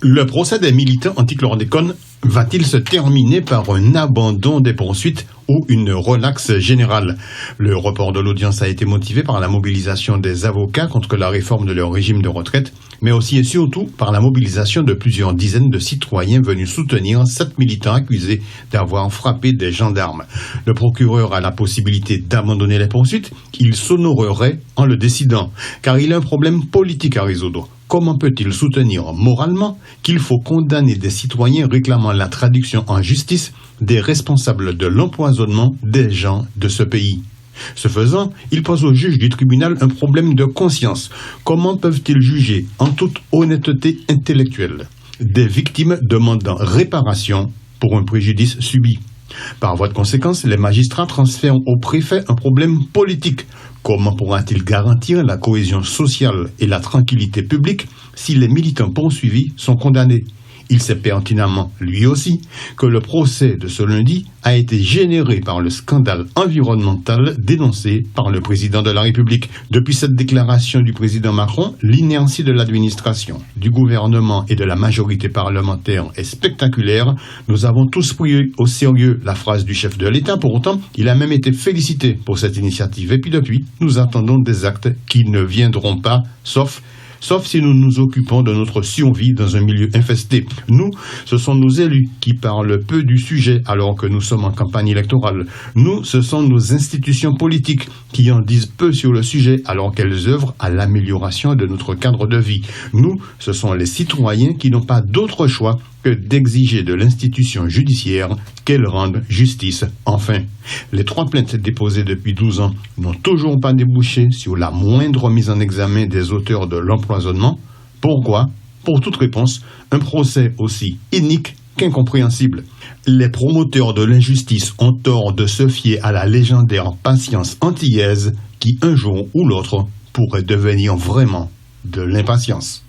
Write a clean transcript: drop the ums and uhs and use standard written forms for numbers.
Le procès des militants anti-chlordécone va-t-il se terminer par un abandon des poursuites ou une relaxe générale? Le report de l'audience a été motivé par la mobilisation des avocats contre la réforme de leur régime de retraite, mais aussi et surtout par la mobilisation de plusieurs dizaines de citoyens venus soutenir 7 militants accusés d'avoir frappé des gendarmes. Le procureur a la possibilité d'abandonner les poursuites, il s'honorerait en le décidant, car il a un problème politique à résoudre. Comment peut-il soutenir moralement qu'il faut condamner des citoyens réclamant la traduction en justice des responsables de l'empoisonnement des gens de ce pays? Ce faisant, il pose au juge du tribunal un problème de conscience. Comment peuvent-ils juger, en toute honnêteté intellectuelle, des victimes demandant réparation pour un préjudice subi? Par voie de conséquence, les magistrats transfèrent au préfet un problème politique. Comment pourra-t-il garantir la cohésion sociale et la tranquillité publique si les militants poursuivis sont condamnés? Il sait pertinemment, lui aussi, que le procès de ce lundi a été généré par le scandale environnemental dénoncé par le président de la République. Depuis cette déclaration du président Macron, l'inertie de l'administration, du gouvernement et de la majorité parlementaire est spectaculaire. Nous avons tous pris au sérieux la phrase du chef de l'État. Pour autant, il a même été félicité pour cette initiative. Et puis depuis, nous attendons des actes qui ne viendront pas, sauf si nous nous occupons de notre survie dans un milieu infesté. Nous, ce sont nos élus qui parlent peu du sujet alors que nous sommes en campagne électorale. Nous, ce sont nos institutions politiques qui en disent peu sur le sujet alors qu'elles œuvrent à l'amélioration de notre cadre de vie. Nous, ce sont les citoyens qui n'ont pas d'autre choix que d'exiger de l'institution judiciaire qu'elle rende justice. Enfin, les 3 plaintes déposées depuis 12 ans n'ont toujours pas débouché sur la moindre mise en examen des auteurs de l'empoisonnement. Pourquoi? Pour toute réponse, un procès aussi inique qu'incompréhensible. Les promoteurs de l'injustice ont tort de se fier à la légendaire patience antillaise qui, un jour ou l'autre, pourrait devenir vraiment de l'impatience.